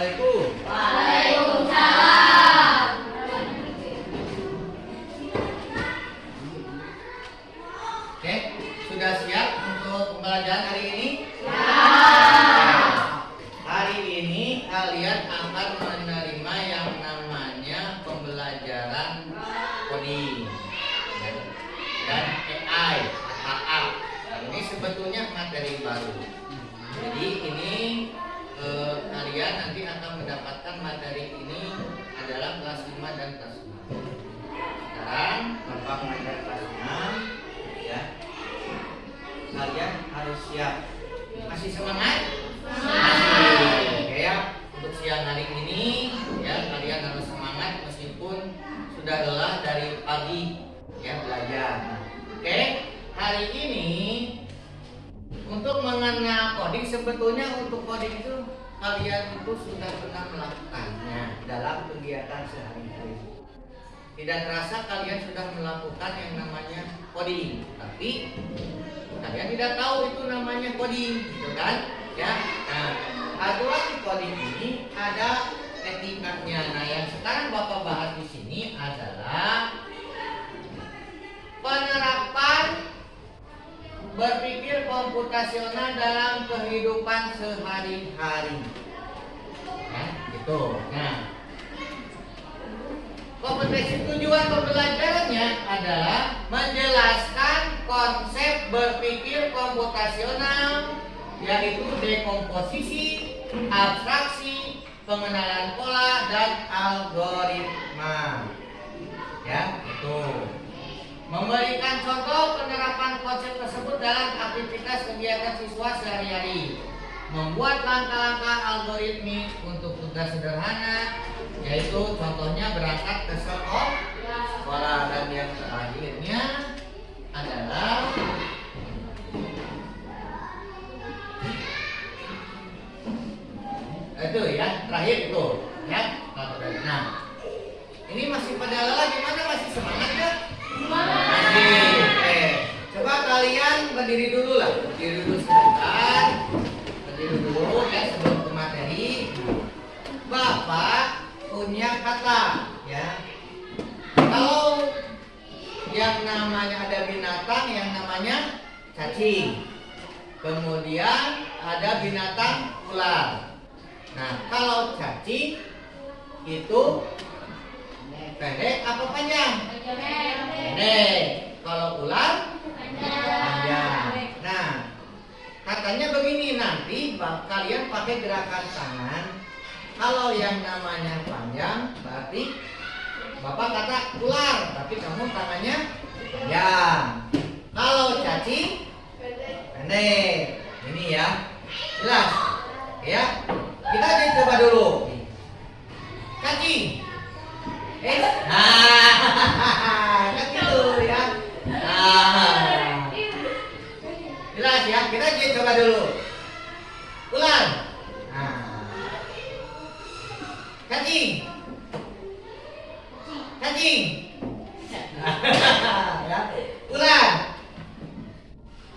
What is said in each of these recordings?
Assalamualaikum. Waalaikumsalam. Oke, sudah siap untuk pembelajaran hari ini? Hari ini kalian akan menerima yang namanya pembelajaran coding dan AI. Ini sebetulnya materi baru. Jadi ini kalian nanti akan mendapatkan materi ini adalah kelas 5 dan kelas 6. Sekarang Bapak mengajar kelas 6 ya. Kalian harus siap. Masih semangat? Masih. Oke ya. Untuk siang hari ini ya kalian harus semangat meskipun sudah lelah dari pagi ya belajar. Oke. Hari ini untuk mengenal coding, sebetulnya untuk coding itu kalian itu sudah pernah melakukannya dalam kegiatan sehari-hari. Tidak terasa kalian sudah melakukan yang namanya coding, tapi kalian tidak tahu itu namanya coding, gitu kan? Ya. Nah, aturan di coding ini ada etikanya. Nah, yang sekarang Bapak bahas di sini adalah penerapan berpikir komputasional dalam kehidupan sehari-hari. Ya, gitu. Nah, kompetensi tujuan pembelajarannya adalah menjelaskan konsep berpikir komputasional, yaitu dekomposisi, abstraksi, pengenalan pola, dan algoritma. Ya, itu. Memberikan contoh penerapan konsep tersebut dalam aktivitas kegiatan siswa sehari-hari. Membuat langkah-langkah algoritmik untuk tugas sederhana, yaitu contohnya berangkat ke sekolah. Dan yang terakhirnya adalah itu ya, terakhir itu ya. Nah, ini masih pada lelah gimana? Masih semangat ya? Coba kalian berdiri dulu lah, berdiri dulu sebentar, berdiri dulu ya sebelum ke materi. Bapak punya kata ya. Kalau yang namanya ada binatang yang namanya cacing, kemudian ada binatang ular. Nah, kalau cacing itu pendek apa panjang? Pendek. Kalau ular panjang. Nah, katanya begini, nanti kalian pakai gerakan tangan. Kalau yang namanya panjang berarti Bapak kata ular, tapi kamu tangannya panjang. Kalau cacing pendek. Ini ya. Jelas? Ya. Kita coba dulu. Cacing. Kan gitu ya. Jelas ya, kita coba dulu. Ulang. Cacing. Cacing. Ya. Ulang.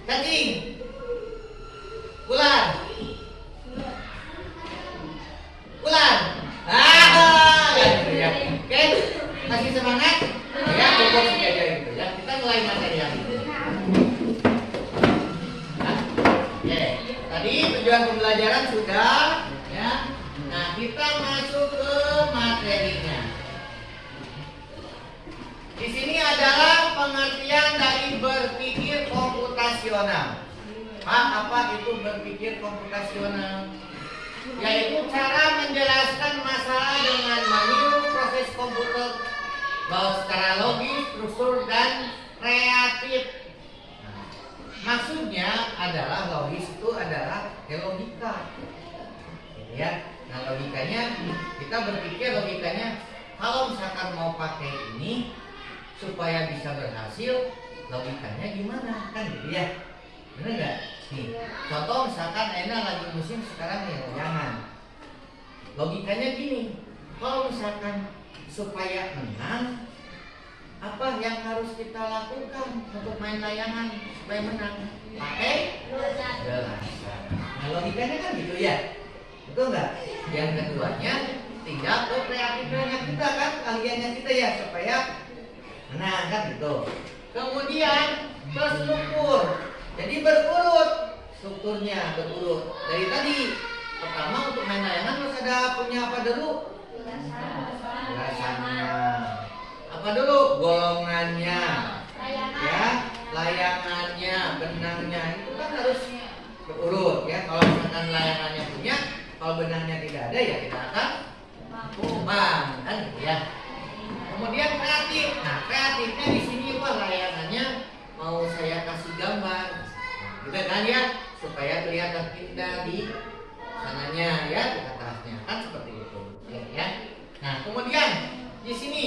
Cacing. Ulang. Ulang. Gitu ya. Oke, masih semangat? Ya, cukup saja gitu ya. Kita mulai materi yang ini. Oke, tadi tujuan pembelajaran sudah ya. Nah, kita masuk ke materinya. Di sini adalah pengertian dari berpikir komputasional. Pak, apa itu berpikir komputasional? Yaitu cara menjelaskan masalah dengan meniru proses komputer bahwa secara logis, struktur, dan kreatif. Nah, maksudnya adalah logis itu adalah logika, ya. Nah, logikanya kita berpikir logikanya kalau misalkan mau pakai ini supaya bisa berhasil, logikanya gimana kan gitu ya, bener nggak? Nih, contoh misalkan Ena lagi musim sekarang nih layangan. Logikanya gini, kalau misalkan supaya menang, apa yang harus kita lakukan untuk main layangan supaya menang? Pakai gelasan. Nah, logikanya kan gitu ya. betul nggak? Yang keduanya tinggal ke kreatifnya kita kan, keahliannya kita ya, supaya menang kan gitu. Kemudian ke struktur, jadi berurut strukturnya, berurut dari tadi. Pertama untuk main layangan harus ada punya apa dulu? Ulasannya. Apa dulu? Golongannya. Ya, layangannya, benangnya itu kan harus berurut ya. Kalau misalkan layangannya punya, kalau benangnya tidak ada ya kita akan tumbang kan gitu ya. Kemudian kreatif. Nah, kreatifnya di sini apa? Layangannya mau saya kasih gambar. Gitu kan ya, supaya kelihatan indah di sananya ya, di atasnya kan seperti itu. Ya. Nah, kemudian di sini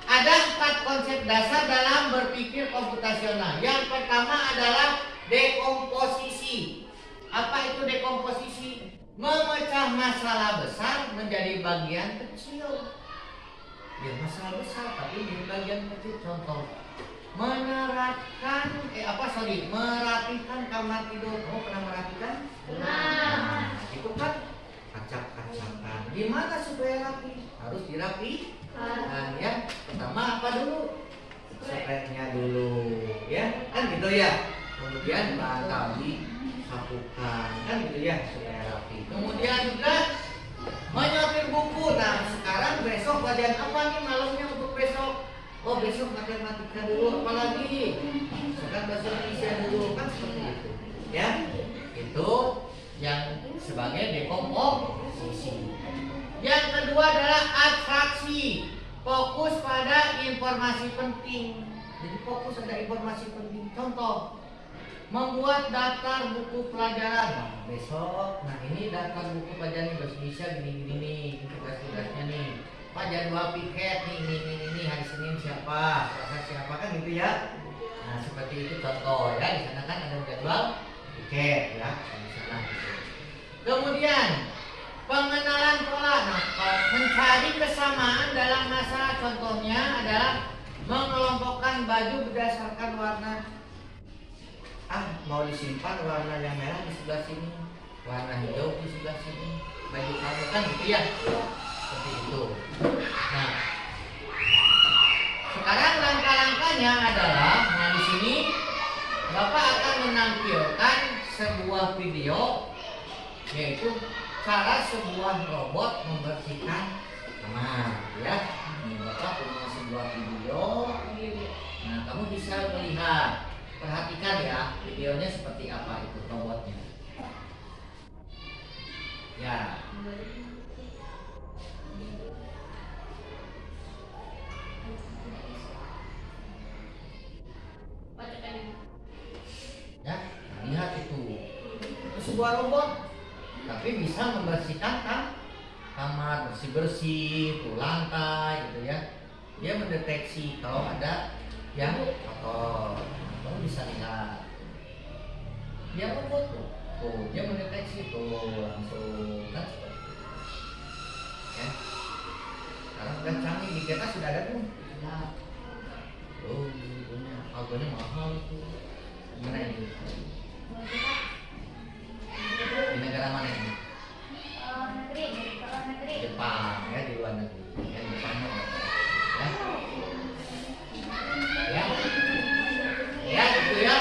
ada 4 konsep dasar dalam berpikir komputasional. Yang pertama adalah dekomposisi. Apa itu dekomposisi? Memecah masalah besar menjadi bagian kecil. Ya, masalah besar tapi menjadi bagian kecil. Contoh, merapikan kamar tidur. Kamu pernah merapikan? Nah, itu kan acak-acakan. Gimana supaya rapi? Harus dirapi. Nah, ya, pertama apa dulu? Spraynya dulu, ya, kan gitu ya. Kemudian bantal disapukan, kan gitu ya, supaya rapi. Kemudian juga menyortir buku. Nah, sekarang besok pelajaran apa nih malamnya untuk besok? Oh, besok matematika dulu, apalagi? Sekarang bahasa Indonesia dulu, kan seperti itu, ya. Itu yang sebagai dekomposisi. Yang kedua adalah abstraksi, fokus pada informasi penting. Jadi fokus pada informasi penting. Contoh, membuat daftar buku pelajaran. Nah, besok, nah ini daftar buku pelajaran bahasa Indonesia gini-gini nih, tugas-tugasnya nih. Pak jadwal piket nih, ini hari Senin siapa, Selasa siapa, kan gitu ya. Nah, seperti itu contoh ya. Di sana kan ada jadwal piket ya, di sana gitu. Kemudian pengenalan pola. Nah, mencari kesamaan dalam masalah, contohnya adalah mengelompokkan baju berdasarkan warna. Mau disimpan warna yang merah di sebelah sini, warna hijau di sebelah sini, baju kamu kan gitu ya, seperti itu. Nah, sekarang langkah-langkahnya adalah, nah di sini Bapak akan menampilkan sebuah video, yaitu cara sebuah robot membersihkan kamar, ya. Ini Bapak punya sebuah video. Nah, kamu bisa melihat, perhatikan ya, videonya seperti apa itu robotnya. Ya. Ya, lihat itu sebuah robot, tapi bisa membersihkan kamar, bersih-bersih, tuh lantai gitu ya. Dia mendeteksi kalau ada yang kotor. Kamu bisa lihat. Dia robot tuh, dia mendeteksi tuh langsung kan seperti itu. Ya. Sekarang udah canggih di kita sudah ada tuh. Ya. Oh, harganya mahal tuh. Gimana ini? Di negara mana ini? Negeri. Jepang ya, di luar negeri. Ya, Jepang ya. Ya. Ya, gitu ya.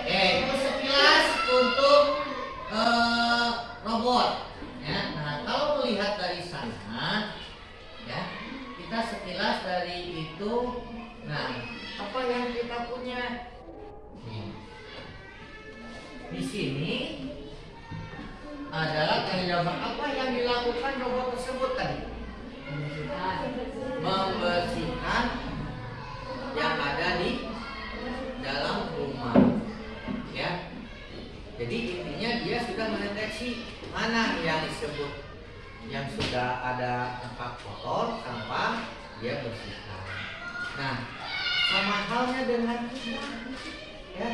Itu sekilas untuk robot. Ya. Nah, kalau melihat dari sana, ya, kita sekilas dari itu. Nah, apa yang kita punya? Di sini adalah kehidupan apa yang dilakukan robot tersebut tadi? Membersihkan yang ada di dalam rumah, ya. Jadi intinya dia sudah mendeteksi mana yang disebut yang sudah ada tempat kotor, sampah, dia bersihkan. Nah, sama halnya dengan kita, ya.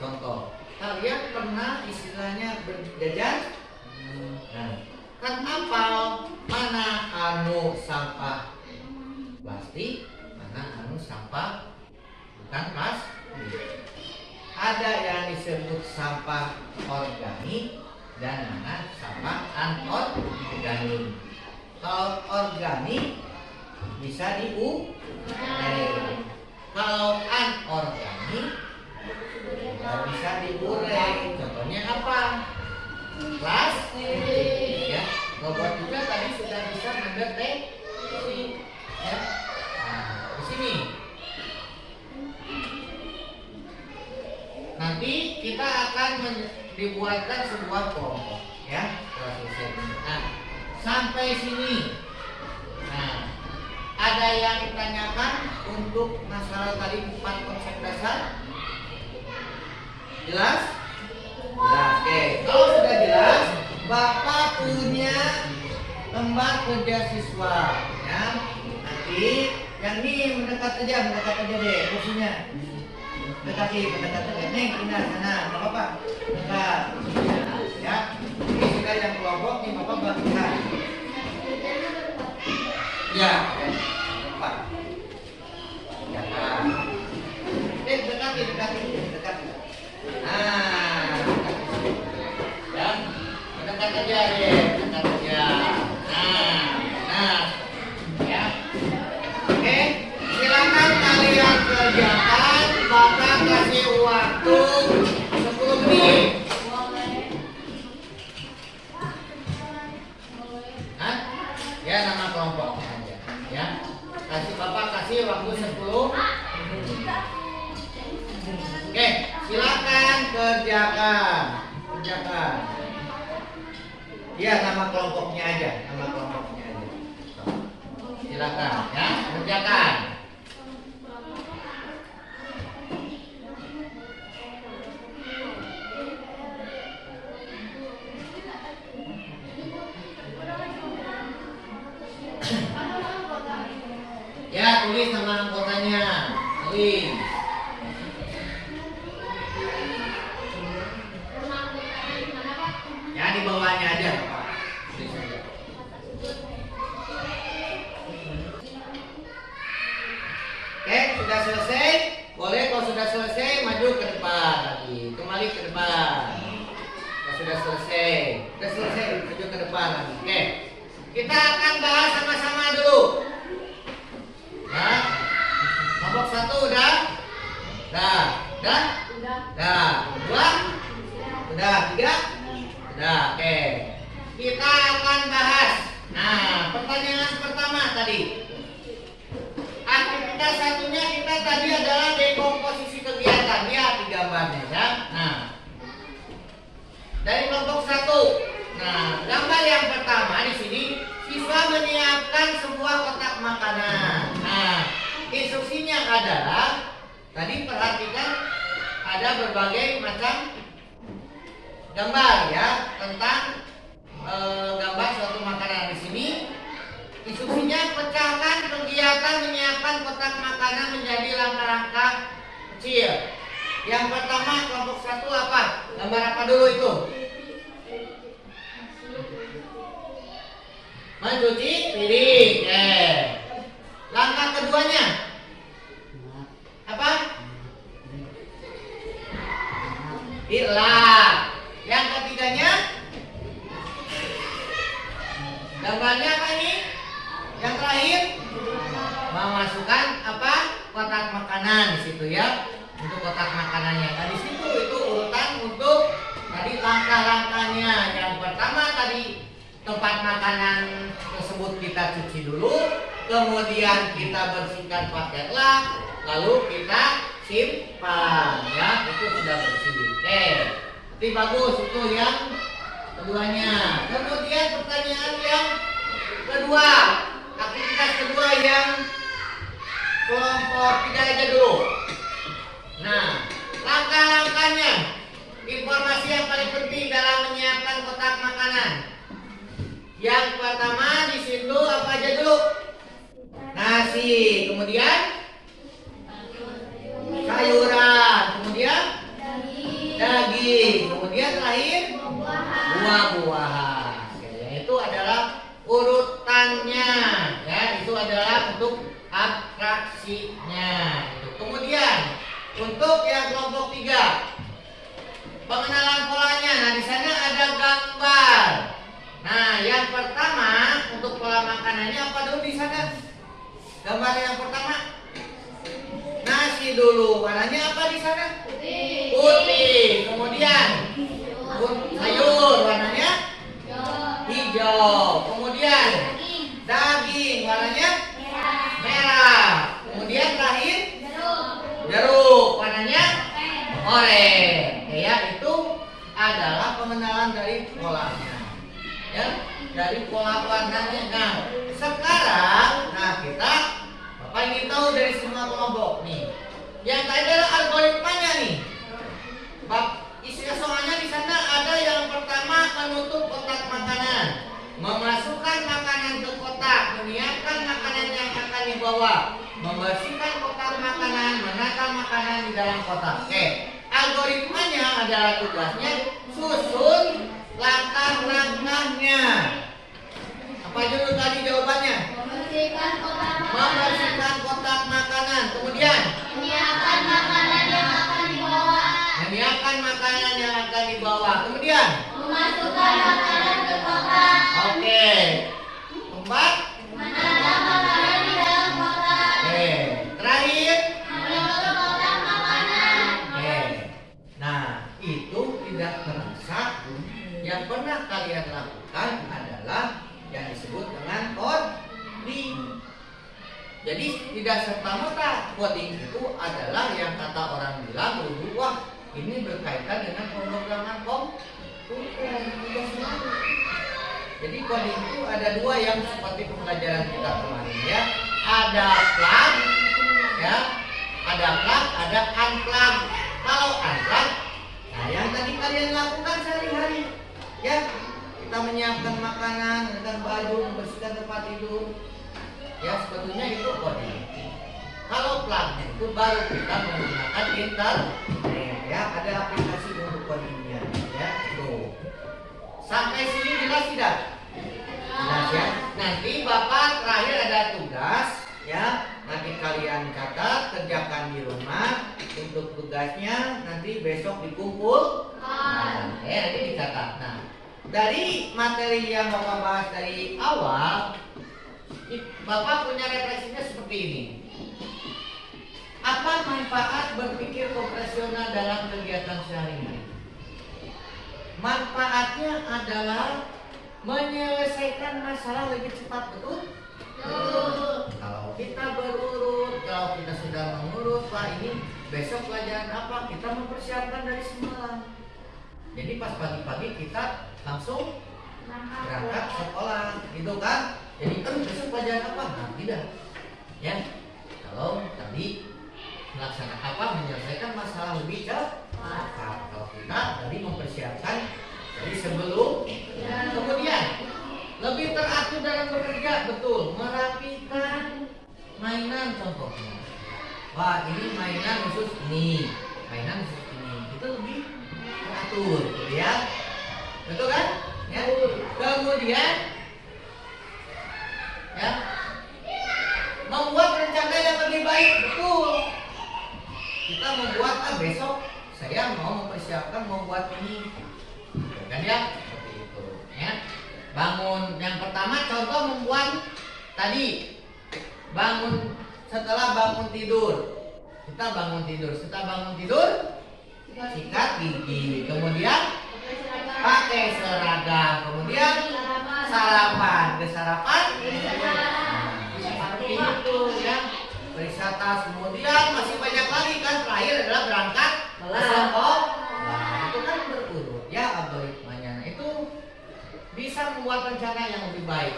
Contoh, kalian pernah istilahnya berjajan? Nah, kan apal mana anu sampah plastik, mana anu sampah bukan plastik. Ada yang disebut sampah organik, dan nanas sama anorganik. Kalau organik bisa diurai. Kalau anorganik nggak bisa diurai. Contohnya apa? Plastik. Ya, robot juga tadi sudah bisa mendeteksi. Ya, nah, di sini. Nanti kita akan dibuatkan sebuah kelompok, ya. Nah, sampai sini. Nah, ada yang ditanyakan untuk masalah tadi 4 konsep dasar? Jelas? Jelas. Oke, kalau sudah jelas, Bapak punya lembar kerja siswa, ya. Nanti yang ini mendekat aja deh kursinya. Mendekat aja. Nih, pindah sana, nggak apa-apa. Dekat, ya. Ini sudah yang kelompok, nih Bapak bagikan. Ya, Pak. Ya, dekat. Nah, ya, mendekat aja deh, mendekat aja. Nah, ya. Oke, silakan kalian kerjakan. Bapak kasih waktu 10 menit. Hah? Ya, nama kelompoknya aja. Ya, Bapak kasih waktu 10. Oke, silakan kerjakan. Ya, nama kelompoknya aja. Silakan, ya, kerjakan. Ya, tulis nama anggotanya. Tulis. Ya, di bawahnya aja. Tulis aja. Oke, sudah selesai. Boleh kalau sudah selesai maju ke depan lagi. Kembali ke depan. Kalau sudah selesai, maju ke depan lagi. Oke. Kita akan bahas sama-sama dulu. Nah, kelompok 1 udah? Udah. 2? Udah. 3? Udah. Oke. Kita akan bahas. Nah, pertanyaan pertama tadi. Aktivitas satunya kita tadi adalah dekomposisi kegiatan. Lihat di gambarnya, ya. Nah, dari kelompok 1. Nah, gambar yang pertama di sini siswa menyiapkan sebuah kotak makanan. Nah, instruksinya adalah tadi perhatikan ada berbagai macam gambar, ya, tentang gambar suatu makanan. Di sini instruksinya pecahkan kegiatan menyiapkan kotak makanan menjadi langkah-langkah kecil. Yang pertama kelompok 1 apa? Gambar apa dulu itu? Mencuci piring. Langkah keduanya apa? Dilap. Yang ketiganya gambarnya apa ini? Yang terakhir memasukkan apa? Kotak makanan di situ, ya. Untuk kotak makanannya. Nah, di situ itu urutan untuk tadi langkah-langkahnya. Yang pertama tadi tempat makanan tersebut kita cuci dulu, kemudian kita bersihkan pakai lap, lalu kita simpan, ya. Itu sudah bersih. Oke. Itu bagus, itu yang keduanya. Kemudian pertanyaan yang kedua, aktivitas kedua yang kelompok 3 aja dulu. Nah, langkah-langkahnya, informasi yang paling penting dalam menyiapkan kotak makanan. Yang pertama di situ apa aja dulu? Nasi, kemudian sayuran, kemudian daging, kemudian terakhir buah-buahan. Itu adalah urutannya, ya. Itu adalah untuk atraksinya. Kemudian untuk yang kelompok 3, pengenalan polanya. Nah, di sana ada makanannya apa dulu di sana? Gambar yang pertama. Nasi dulu. Warnanya apa di sana? Putih. Putih. Kemudian sayur warnanya hijau. Kemudian daging warnanya merah. Kemudian terakhir jeruk warnanya oranye. Ya, itu adalah pengenalan dari polanya. Ya, dari pola warnanya. Nah, sekarang kita Bapak ingin tahu dari semua kelompok nih. Yang tadi adalah algoritmanya nih. Isi soalnya di sana ada yang pertama menutup kotak makanan, memasukkan makanan ke kotak, menyiapkan makanan yang akan dibawa, membersihkan kotak makanan, menata makanan di dalam kotak. Oke, algoritmanya adalah tugasnya susun langkah-langkahnya. Apa dulu tadi jawabannya? Membersihkan kotak makanan. Kemudian Menyiapkan makanan yang akan dibawa. menyiapkan makanan yang akan dibawa. Kemudian Memasukkan makanan ke kotak. oke. Keempat. Menata makanan di dalam kotak. Oke. Terakhir. Menutup kotak makanan. Oke. Nah, itu tidak terasa. Yang pernah kalian lakukan adalah yang disebut dengan coding. Jadi tidak serta-merta coding itu adalah yang kata orang bilang dulu, wah ini berkaitan dengan pemrograman komputer. Jadi coding itu ada dua yang seperti pembelajaran kita kemarin ya. Ada plug, ya, ada plug, ada unplug. Kalau unplug, nah yang tadi kalian lakukan sehari-hari, ya, kita menyiapkan makanan, menyiapkan baju, membersihkan tempat tidur. Ya, sebetulnya itu coding. Kalau plugnya itu baru kita menggunakan internet, ya, ada aplikasi untuk codingnya, ya, tuh. Sampai sini jelas tidak? Jelas ya. Nanti Bapak terakhir ada tugas, ya. Nanti kalian catat, kerjakan di rumah. Untuk tugasnya nanti besok dikumpul. Nanti dicatat. Nah, dari materi yang Bapak bahas dari awal, Bapak punya refleksinya seperti ini. Apa manfaat berpikir operasional dalam kegiatan sehari-hari? Manfaatnya adalah menyelesaikan masalah lebih cepat, betul? Kalau kita berurut, kalau kita sudah mengurut, Pak ini besok pelajaran apa? Kita mempersiapkan dari semalam. Jadi pas pagi-pagi kita langsung berangkat sekolah, gitu kan? Jadi besok pelajaran apa? Nah, tidak. Ya, kalau tadi melaksanakan apa? Menyelesaikan masalah lebih cepat. Kalau kita tadi mempersiapkan dari sebelum, kemudian lebih teratur dalam bekerja, betul. Merapikan mainan contohnya. Wah, ini mainan khusus ini, mainan khusus ini. Itu lebih teratur, gitu ya. Betul kan? Ya. Kemudian ya, membuat rencana yang lebih baik, betul. Kita membuat besok saya mau mempersiapkan membuat ini, kan ya, seperti itu. Ya, bangun yang pertama contoh membuat tadi bangun setelah bangun tidur. Kita bangun tidur, setelah bangun tidur sikat gigi, kemudian pakai seragam, kemudian sarapan, ke sarapan. Seperti itu ya. Periksa tas, kemudian masih banyak lagi kan. Terakhir adalah berangkat ke sekolah. Nah, itu kan berurut ya algoritmanya. Nah, itu bisa membuat rencana yang lebih baik.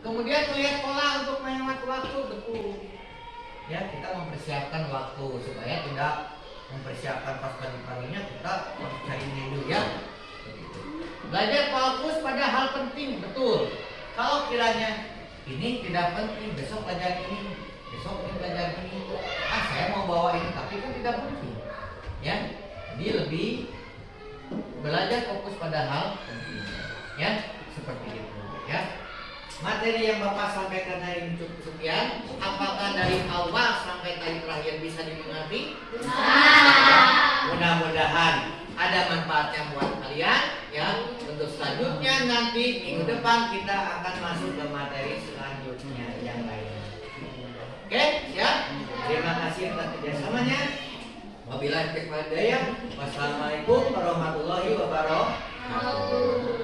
Kemudian melihat pola untuk menghemat waktu, betul. Ya, kita mempersiapkan waktu supaya tidak mempersiapkan pas pagi-paginya kita cari dulu ya. Belajar fokus pada hal penting, betul. Kalau kiranya ini tidak penting, besok belajar ini, besok ini belajar ini. Saya mau bawa ini, tapi kan tidak penting. Ya, jadi lebih belajar fokus pada hal penting. Ya, seperti itu. Ya, materi yang Bapak sampaikan hari ini cukup sekian. Apakah dari awal sampai tadi terakhir bisa dimengerti? Mudah-mudahan ada manfaatnya buat kalian. Ya, untuk selanjutnya nanti minggu depan kita akan masuk ke materi selanjutnya yang lain. Oke, siap? Terima kasih atas kerjasamanya. Wabillahi taufiq wal hidayah. Wassalamualaikum warahmatullahi wabarakatuh.